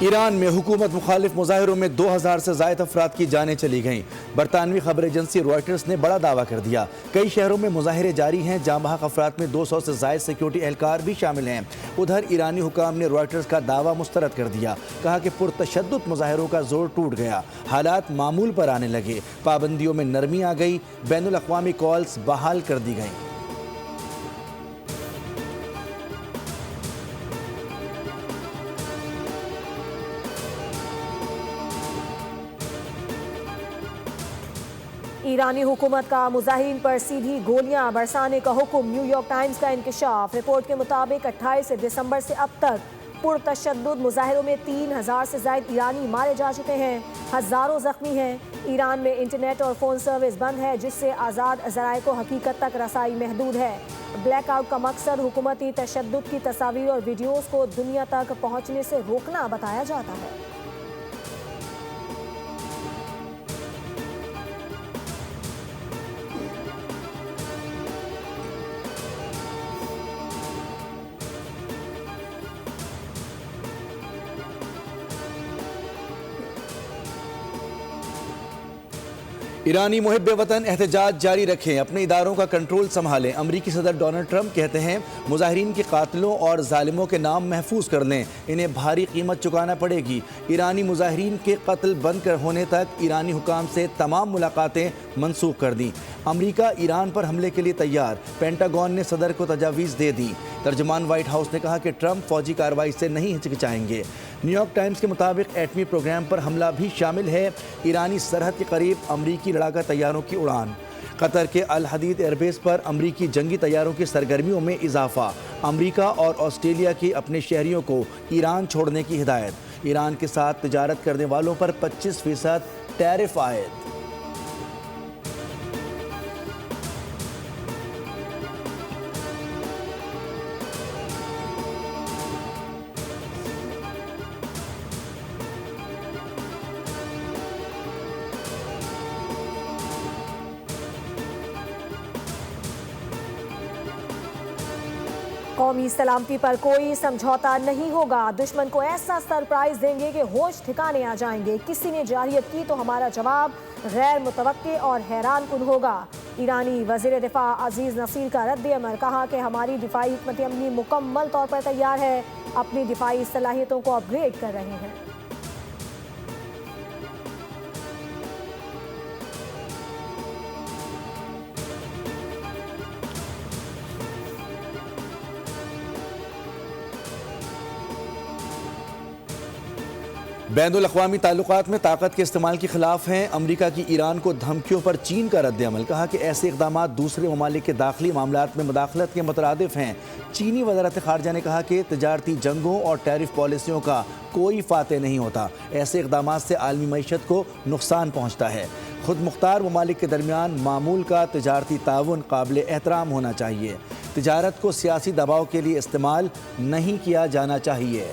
Iran में हुकूमत मुखालिफ मुजाहिरों में 2000 से ज़ायद अफराद की जानें चली गईं। बरतानवी खबर एजेंसी रॉयटर्स ने बड़ा दावा कर दिया। कई शहरों में मुजाहिरे जारी हैं। जाँ बहक अफराद में 200 से ज़ायद सिक्योरिटी एहलकार भी शामिल हैं। उधर ईरानी हुकाम ने रॉयटर्स का दावा मुस्तरद कर दिया। कहा कि पुरतशद्दुद मुजाहिरों का जोर टूट गया, हालात मामूल पर आने लगे, पाबंदियों में नरमी आ गई, बैनुल अक़वामी कॉल्स बहाल कर दी गईं। ईरानी हुकूमत का मुजाहिरीन पर सीधी गोलियां बरसाने का हुक्म। न्यूयॉर्क टाइम्स का इंकशाफ। रिपोर्ट के मुताबिक 28 दिसंबर से अब तक पुरतशद्दुद मुजाहिरों में 3000 से ज़ायद ईरानी मारे जा चुके हैं, हज़ारों जख्मी हैं। ईरान में इंटरनेट और फ़ोन सर्विस बंद है, जिससे आज़ाद ज़राए को हकीकत तक रसाई महदूद है। ब्लैकआउट का मकसद हुकूमती तशद्दुद की तस्वीर और वीडियोज़ को दुनिया तक पहुँचने से रोकना बताया जाता है। ईरानी मुहिब वतन एहतजाज जारी रखें, अपने इदारों का कंट्रोल संभालें। अमरीकी सदर डोनाल्ड ट्रंप कहते हैं मुजाहिरीन के कातिलों और जालिमों के नाम महफूज कर लें, इन्हें भारी कीमत चुकाना पड़ेगी। ईरानी मुजाहिरीन के कत्ल बंद कर होने तक ईरानी हुकाम से तमाम मुलाकातें मनसूख कर दी। अमरीका ईरान पर हमले के लिए तैयार, पेंटागन ने सदर को तजावीज़ दे दी। तर्जमान व्हाइट हाउस ने कहा कि ट्रंप फौजी कार्रवाई से नहीं हिचकिचाएंगे। न्यूयॉर्क टाइम्स के मुताबिक एटमी प्रोग्राम पर हमला भी शामिल है। ईरानी सरहद के करीब अमरीकी लड़ाका तैयारों की उड़ान। कतर के अल हदीद एयरबेस पर अमरीकी जंगी तैयारों की सरगर्मियों में इजाफा। अमरीका और ऑस्ट्रेलिया के अपने शहरियों को ईरान छोड़ने की हिदायत। ईरान के साथ तिजारत करने वालों पर 25% टैरिफ आयद। कौमी सलामती पर कोई समझौता नहीं होगा। दुश्मन को ऐसा सरप्राइज देंगे कि होश ठिकाने आ जाएंगे। किसी ने जारहियत की तो हमारा जवाब गैर मुतवक्के और हैरान कुन होगा। ईरानी वज़ीर दिफा अजीज़ नसीर का रद्द-ए-अमल। कहा कि हमारी दिफाई हिकमत अमली मुकम्मल तौर पर तैयार है, अपनी दिफाई सलाहियतों को अपग्रेड कर रहे हैं। बैनुल अक़वामी ताल्लुकात में ताकत के इस्तेमाल के खिलाफ हैं। अमरीका की ईरान को धमकियों पर चीन का रद्द-ए-अमल। कहा कि ऐसे इक़दाम दूसरे ममालिक के दाखिली मामलात में मुदाखलत के मुतरादिफ हैं। चीनी वज़ारत ख़ारजा ने कहा कि तजारती जंगों और टैरिफ पॉलिसियों का कोई फ़ाते नहीं होता। ऐसे इक़दाम से आलमी मईशत को नुकसान पहुँचता है। खुद मुख्तार ममालिक के दरमियान मामूल का तजारती ताउन काबिल एहतराम होना चाहिए। तजारत को सियासी दबाव के लिए इस्तेमाल नहीं किया जाना चाहिए।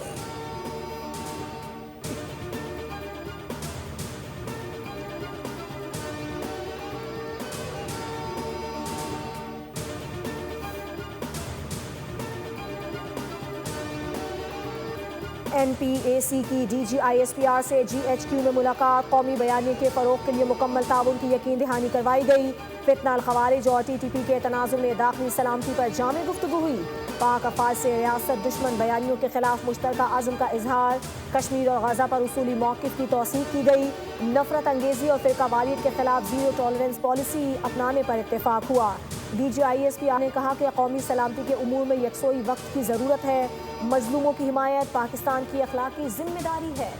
NPAC की DGISPR से GHQ में मुलाकात। कौमी बयानी के फ़रोग़ के लिए मुकम्मल ताउन की यकीन दहानी करवाई गई। फितना अल ख़वारिज और TTP के तनाज़ुर में दाखिली सलामती पर जामे गुफ्तगू हुई। पाक अफ़वाज से रियासत दुश्मन बयानियों के खिलाफ मुश्तरका अज़्म का इजहार। कश्मीर और गज़ा पर उसूली मौक़िफ़ की तौसीक़ की गई। नफ़रत अंगेज़ी और फ़िरक़ावारियत के खिलाफ ज़ीरो टॉलरेंस पॉलिसी अपनाने पर इत्तेफ़ाक हुआ। DGISPR ने कहा कि कौमी सलामती के उमूर में यकसोई वक्त की ज़रूरत है। मज़लूमों की हिमायत पाकिस्तान की अखलाकी जिम्मेदारी है।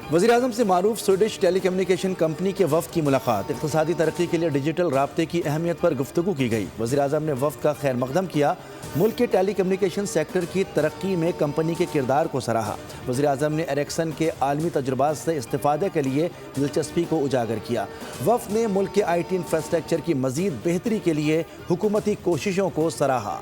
वज़ीर-ए-आज़म से मारूफ स्वीडिश टेलीकम्युनिकेशन कंपनी के वफ़द की मुलाकात। इक़्तिसादी तरक्की के लिए डिजिटल राब्ते की अहमियत पर गुफ्तगू की गई। वज़ीर-ए-आज़म ने वफ़द का खैर मक़दम किया। मुल्क के टेलीकम्युनिकेशन सेक्टर की तरक्की में कंपनी के किरदार को सराहा। वज़ीर-ए-आज़म ने एरिक्सन के आलमी तजुर्बात से इस्तिफ़ादे के लिए दिलचस्पी को उजागर किया। वफ़द ने मुल्क के IT इंफ्रास्ट्रक्चर की मज़ीद बेहतरी के लिए हुकूमती कोशिशों को सराहा।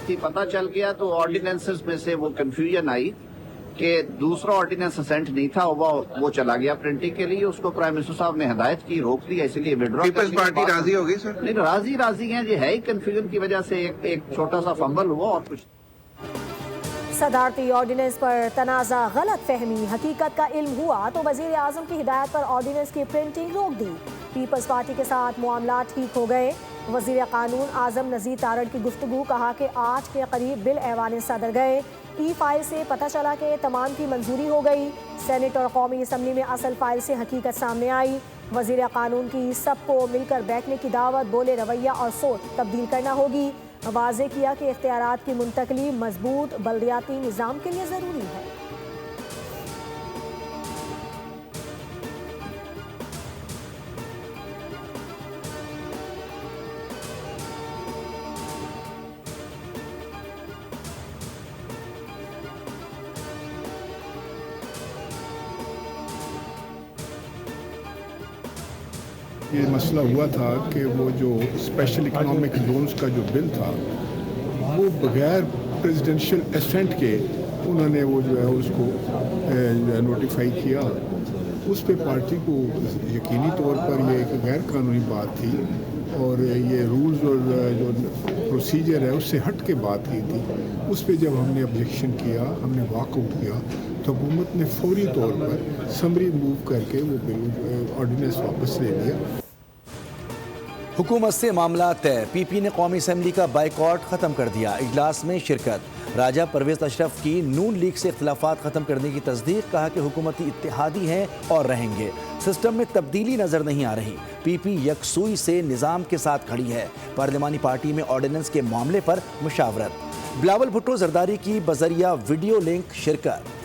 थी, पता चल गया तो ऑर्डिनेंसेस में से वो कंफ्यूजन आई कि दूसरा ऑर्डिनेंस असेंट नहीं था, वो चला गया प्रिंटिंग के लिए। उसको प्राइम मिनिस्टर साहब ने हिदायत की, रोक दिया, इसलिए विड्रॉ। पीपल्स पार्टी राजी होगी सर? नहीं, राजी हैं, ये है ही कंफ्यूजन की वजह से एक छोटा सा फंबल हुआ और कुछ। सदारती ऑर्डिनेंस पर तनाज़ा, गलत फहमी, हकीकत का इल्म हुआ तो वजीर आजम की हिदायत पर ऑर्डिनेंस की प्रिंटिंग रोक दी। पीपल्स पार्टी के साथ मामला ठीक हो गए। वजीर कानून आजम नज़ीर तारड़ की गुफ्तगू, कहा कि 8 के करीब बिल ऐवान सदर गए। ई फाइल से पता चला कि तमाम की मंजूरी हो गई। सेनेट और कौमी असम्बली में असल फाइल से हकीकत सामने आई। वजीर कानून की सबको मिलकर बैठने की दावत, बोले रवैया और सोच तब्दील करना होगी। वाज़े किया कि इख्तियारात की मुंतकली मजबूत बल्दियाती निज़ाम के लिए ज़रूरी है। ये मसला हुआ था कि वो जो स्पेशल इकोनॉमिक जोन्स का जो बिल था वो बगैर प्रेसिडेंशियल एसेंट के उन्होंने वो जो है उसको नोटिफाई किया। उस पे पार्टी को यकीनी तौर पर ये एक गैर कानूनी बात थी और ये रूल्स और जो प्रोसीजर है उससे हट के बात की थी। उस पे जब हमने ऑब्जेक्शन किया, हमने वॉकआउट किया, तो हुकूमत ने फौरी तौर पर समरी मूव करके वो बिल ऑर्डिनेंस वापस ले लिया। हुकूमत से मामला तय, पीपी ने कौमी असम्बली का बाइकॉट ख़त्म कर दिया। इजलास में शिरकत, राजा परवेज अशरफ की नून लीग से इख्तिलाफात ख़त्म करने की तस्दीक, कहा कि हुकूमती इत्तेहादी हैं और रहेंगे, सिस्टम में तब्दीली नज़र नहीं आ रही। पीपी यकसुई से निज़ाम के साथ खड़ी है। पार्लिमानी पार्टी में ऑर्डिनेंस के मामले पर मुशावरत। बिलावल भुट्टो जरदारी की बजरिया वीडियो लिंक शिरकत।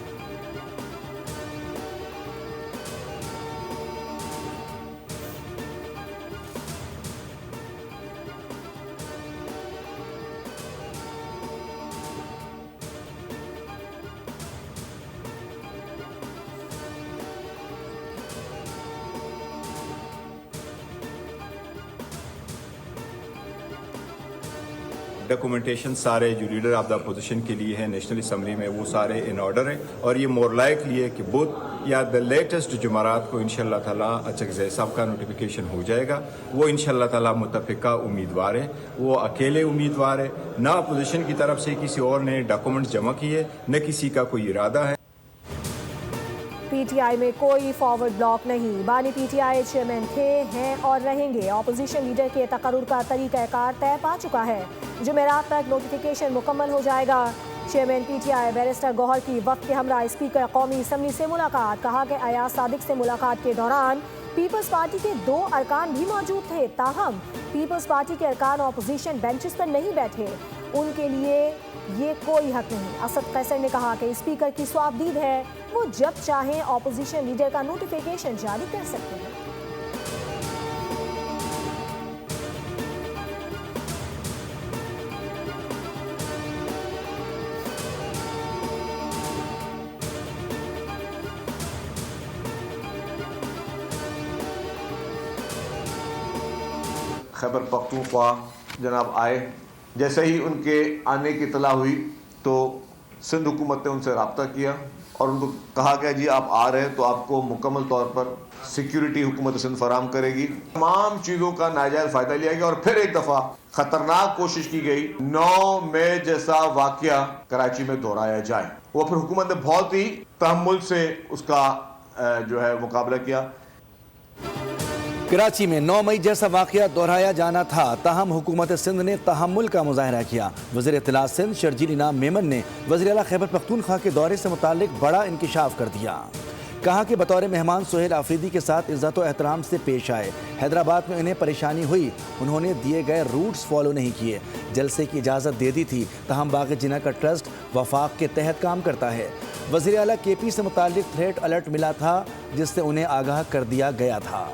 डॉक्यूमेंटेशन सारे जो लीडर ऑफ द अपोजिशन के लिए है नेशनल असम्बली में, वो सारे इन ऑर्डर हैं और ये मोर लाइकली है कि बुध या द लेटेस्ट जुमारात को इंशाल्लाह ताला अचकज़ई साहब का नोटिफिकेशन हो जाएगा। वो इंशाल्लाह ताला मुत्तफ़िका उम्मीदवार है, वो अकेले उम्मीदवार है, ना अपोजिशन की तरफ से किसी और ने डॉक्यूमेंट जमा किए, न किसी का कोई इरादा है। पीटीआई में कोई फॉरवर्ड ब्लॉक नहीं, बानी पीटीआई चेयरमैन थे, हैं और रहेंगे। ऑपोजिशन लीडर के तकर्रुर का तरीक़ाकार तय पा चुका है। जुमेरात तक नोटिफिकेशन मुकम्मल हो जाएगा। चेयरमैन पीटीआई बैरिस्टर गौहर की वक्त के हमरा स्पीकर कौमी असम्बली से मुलाकात, कहा कि अयाज सादिक से मुलाकात के दौरान पीपल्स पार्टी के 2 अरकान भी मौजूद थे, ताहम पीपल्स पार्टी के अरकान ऑपोजिशन बेंचेस पर नहीं बैठे, उनके लिए ये कोई हक नहीं। असद कैसर ने कहा कि स्पीकर की स्वाबदीद है, वो जब चाहें ऑपोजिशन लीडर का नोटिफिकेशन जारी कर सकते हैं। खैबर पख्तूनख्वा जनाब आए, जैसे ही उनके आने की इतला हुई तो सिंध हुकूमत ने उनसे रब्ता किया और उनको कहा गया जी आप आ रहे हैं तो आपको मुकम्मल तौर पर सिक्योरिटी हुकूमत सिंध फराम करेगी। तमाम चीज़ों का नाजायज़ फ़ायदा लिया गया और फिर एक दफ़ा ख़तरनाक कोशिश की गई 9 मई जैसा वाक़या कराची में दोहराया जाए। वो फिर हुकूमत ने बहुत ही तहम्मुल से उसका जो है मुकाबला किया। कराची में 9 मई जैसा वाक़या दोहराया जाना था, ताहम हुकूमत सिंध ने तहम्मुल का मुजाहरा किया। वज़ीर इत्तलात सिंध शर्जील इनाम मेमन ने वज़ीर आला खैबर पख्तूनख्वा के दौरे से मुताल्लिक बड़ा इंकिशाफ कर दिया। कहा कि बतौर मेहमान सुहेल आफरीदी के साथ इज़्ज़त व एहतराम से पेश आए। हैदराबाद में उन्हें परेशानी हुई, उन्होंने दिए गए रूट्स फॉलो नहीं किए। जलसे की इजाज़त दे दी थी, ताहम बाग़ जिना का ट्रस्ट वफाक के तहत काम करता है। वज़ीर आला KP से मुताल्लिक थ्रेट अलर्ट मिला था, जिससे उन्हें आगाह कर दिया गया था।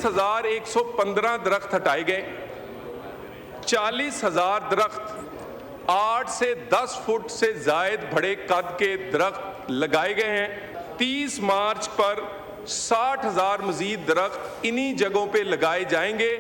हजार 115 दरख्त हटाए गए, 40,000 दरख्त 8 से 10 फुट से जायद बड़े कद के दरख्त लगाए गए हैं। 30 मार्च पर 60,000 मजीद दरख्त इन्हीं जगहों पे लगाए जाएंगे।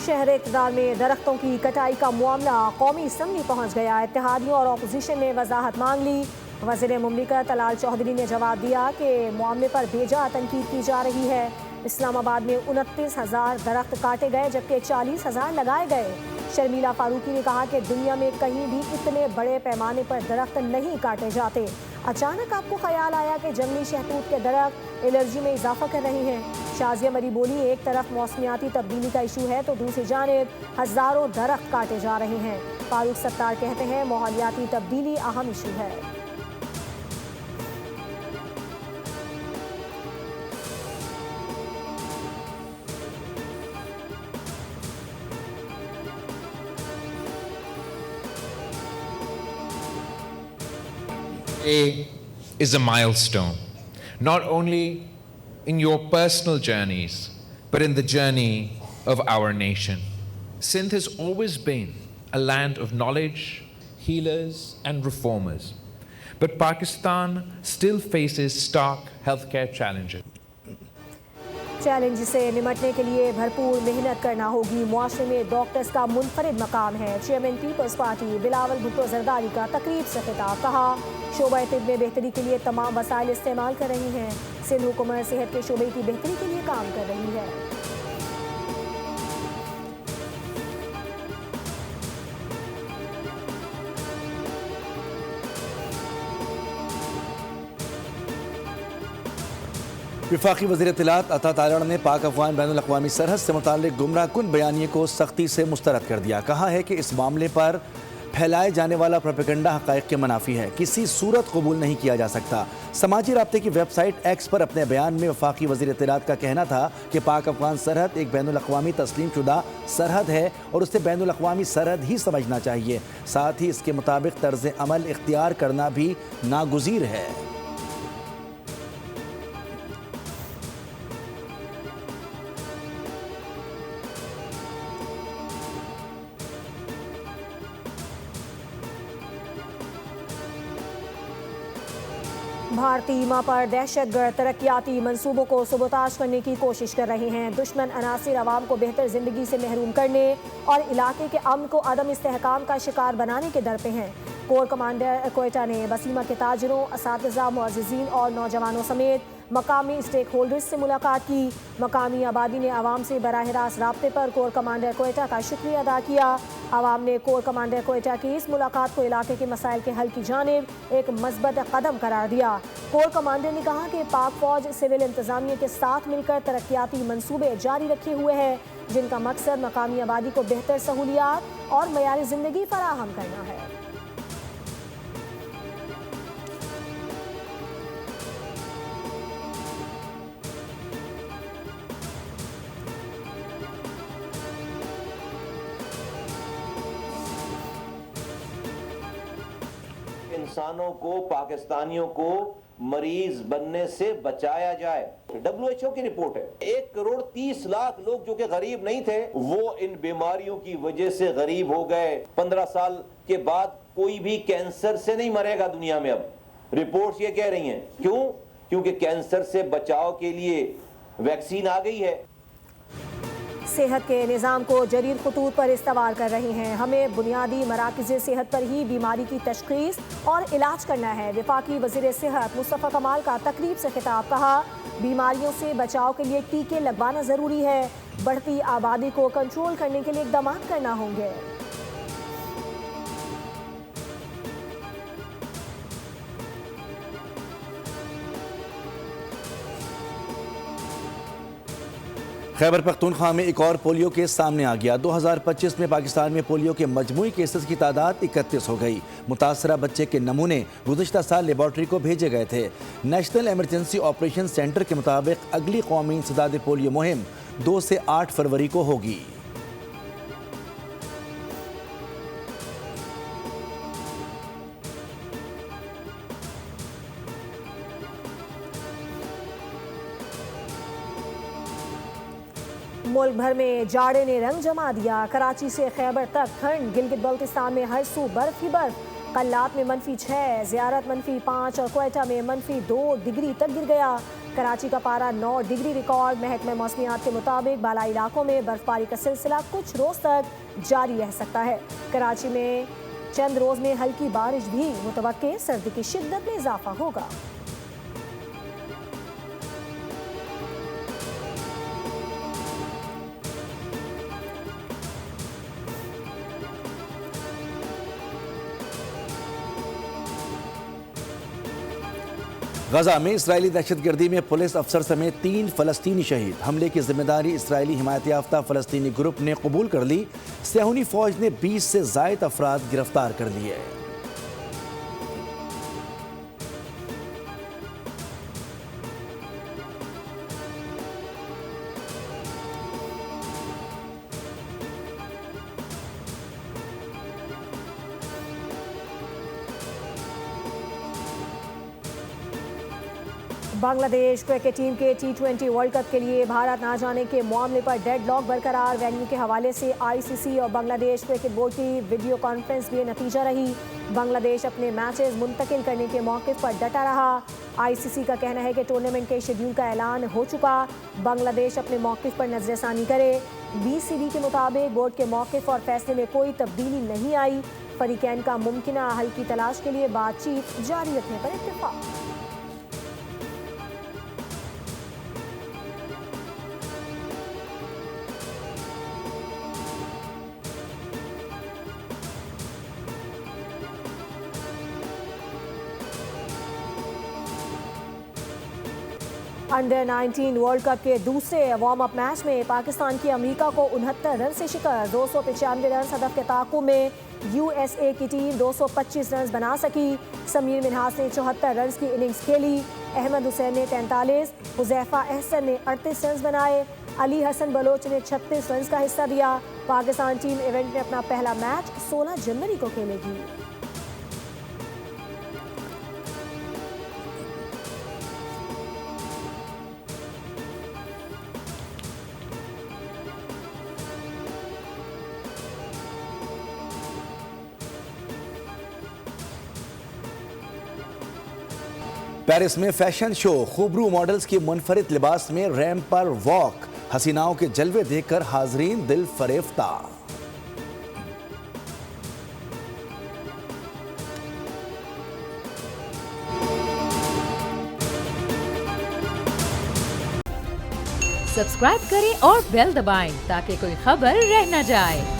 शहर इक़्तिदार में दरख्तों की कटाई का मामला कौमी असम्बली पहुँच गया। इत्तेहादियों और अपोजिशन ने वजाहत मांग ली। वज़ीर मुमलिकत तलाल चौधरी ने जवाब दिया कि मामले पर बेजा तनकीद की जा रही है। इस्लामाबाद में 29,000 दरख्त काटे गए जबकि 40,000 लगाए गए। शर्मिला फारूकी ने कहा कि दुनिया में कहीं भी इतने बड़े पैमाने पर दरख्त नहीं काटे जाते। अचानक आपको ख्याल आया कि जंगली शहतूत के दरख्त एलर्जी में इजाफा कर रहे हैं। शाजिया मरी बोली, एक तरफ मौसमियाती तब्दीली का इशू है तो दूसरी जानिब हज़ारों दरख्त काटे जा रहे हैं। फारूक सत्तार कहते हैं माहौलियाती तब्दीली अहम इशू है। Today is a milestone, not only in your personal journeys, but in the journey of our nation. Sindh has always been a land of knowledge, healers, and reformers. But Pakistan still faces stark healthcare challenges. Challenge से निमटने के लिए भरपूर मेहनत करना होगी। मुआशरे में doctors का मुनफरिद मकाम है। Chairman Peoples Party Bilawal Bhutto Zardari का तकरीब से खिताब। कहा शोबा तिब में बेहतरी के लिए तमाम वसाइल इस्तेमाल कर रही हैं। सिंध हुकूमत सेहत के शोबे की बेहतरी के लिए काम कर रही है। वफाकी वज़ीर इत्तलात अता तारड़ ने पाक अफगान बैनुल अक़वामी सरहद से मुताल्लिक़ गुमराह कुन बयानिए को सख्ती से मुस्तरद कर दिया। कहा है कि इस मामले पर फैलाए जाने वाला प्रोपेगेंडा हक़ाइक़ के मुनाफी है, किसी सूरत कबूल नहीं किया जा सकता। समाजी राब्ते की वेबसाइट एक्स पर अपने बयान में वफाकी वज़ीर इत्तलात का कहना था कि पाक अफगान सरहद एक बैनुल अक़वामी तस्लीम शुदा सरहद है और उसे बैनुल अक़वामी सरहद ही समझना चाहिए। साथ ही इसके मुताबिक तर्ज़ अमल इख्तियार करना भी नागुज़ीर है। भारतीय ईमा पर दहशतगर्द तरक्याती मंसूबों को सबोताज करने की कोशिश कर रहे हैं। दुश्मन अनासिर अवाम को बेहतर जिंदगी से महरूम करने और इलाके के अमन को अदम इस्तेहकाम का शिकार बनाने के दर पे हैं। कोर कमांडर क्वेटा ने बसीमा के ताजरों, असातिज़ा, मुअज़्ज़िज़ीन और नौजवानों समेत मकामी स्टेक होल्डर्स से मुलाकात की। मकामी आबादी ने आवाम से बराह रास्त राब्ते पर कोर कमांडर क्वेटा का शुक्रिया अदा किया। आवाम ने कोर कमांडर क्वेटा की इस मुलाकात को इलाके के मसाइल के हल की जानिब एक मस्बत कदम करार दिया। कोर कमांडर ने कहा कि पाक फौज सिविल इंतजामिया के साथ मिलकर तरक्याती मंसूबे जारी रखे हुए हैं, जिनका मकसद मकामी आबादी को बेहतर सहूलियात और मयारी जिंदगी फराहम करना है। इंसानों को, पाकिस्तानियों को मरीज बनने से बचाया जाए। WHO की रिपोर्ट है 1,30,00,000 लोग जो कि गरीब नहीं थे वो इन बीमारियों की वजह से गरीब हो गए। 15 साल के बाद कोई भी कैंसर से नहीं मरेगा दुनिया में। अब रिपोर्ट्स ये कह रही हैं। क्यों? क्योंकि कैंसर से बचाव के लिए वैक्सीन आ गई है। सेहत के निज़ाम को जदीद खतूत पर इस्तेमाल कर रहे हैं। हमें बुनियादी मराकज़ सेहत पर ही बीमारी की तशख़ीस और इलाज करना है। वफाकी वज़ीर सेहत मुस्तफ़ा कमाल का तकरीब से खिताब। कहा बीमारियों से बचाव के लिए टीके लगवाना ज़रूरी है। बढ़ती आबादी को कंट्रोल करने के लिए इक़दाम करना होंगे। खैबर पख्तूनख्वा में एक और पोलियो केस सामने आ गया। 2025 में पाकिस्तान में पोलियो के मजमूई केसेस की तादाद 31 हो गई। मुतासरा बच्चे के नमूने गुज़िश्ता साल लेबॉर्ट्री को भेजे गए थे। नेशनल एमरजेंसी ऑपरेशन सेंटर के मुताबिक अगली कौमी इंसदाद पोलियो मुहिम 2 से 8 फरवरी को होगी। मुल्क भर में जाड़े ने रंग जमा दिया। कराची से खैबर तक ठंड, गिलगित बल्तिस्तान में हर सू बर्फ ही बर्फ। कल्लात में -6, ज़ियारत -5 और क्वेटा में -2 डिग्री तक गिर गया। कराची का पारा 9 डिग्री रिकॉर्ड। महकमे मौसमियात के मुताबिक बालाई इलाकों में बर्फबारी का सिलसिला कुछ रोज तक जारी रह सकता है। कराची में चंद रोज में हल्की बारिश भी मुतवक्के। सर्दी की शिद्दत में इजाफा होगा। गजा में इस्राएली दहशतगर्दी में पुलिस अफसर समेत 3 फलस्तीनी शहीद। हमले की जिम्मेदारी इस्राएली हिमायत याफ्ता फलस्तीनी ग्रुप ने कबूल कर ली। सैहूनी फौज ने 20 से ज़ायद अफराद गिरफ्तार कर लिए। बांग्लादेश क्रिकेट टीम के T20 वर्ल्ड कप के लिए भारत ना जाने के मामले पर डेडलॉक बरकरार। वेन्यू के हवाले से ICC और बांग्लादेश क्रिकेट बोर्ड की वीडियो कॉन्फ्रेंस भी नतीजा रही। बांग्लादेश अपने मैचेस मुंतकिल करने के मौके पर डटा रहा। ICC का कहना है कि टूर्नामेंट के शेड्यूल का ऐलान हो चुका, बांग्लादेश अपने मौके पर नजरसानी करे। BCB के मुताबिक बोर्ड के मौके और फैसले में कोई तब्दीली नहीं आई। फरीकैन का मुमकिना हल की तलाश के लिए बातचीत जारी रखने पर इत्तेफाक। अंडर 19 वर्ल्ड कप के दूसरे वार्म अप मैच में पाकिस्तान की अमेरिका को 69 रन से शिकस्त। 295 रन हदफ के ताक़ुब में USA की टीम 225 रन बना सकी। समीर मिन्हास ने 74 रन की इनिंग्स खेली। अहमद हुसैन ने 43, हुज़ैफा अहसन ने 38 रन बनाए। अली हसन बलोच ने 36 रन का हिस्सा दिया। पाकिस्तान टीम इवेंट में अपना पहला मैच 16 जनवरी को खेलेगी। पेरिस में फैशन शो, खूबरू मॉडल्स की मुनफरिद लिबास में रैंप पर वॉक। हसीनाओं के जलवे देखकर हाजरीन दिल फरेफ्ता। सब्सक्राइब करें और बेल दबाएं ताकि कोई खबर रह न जाए।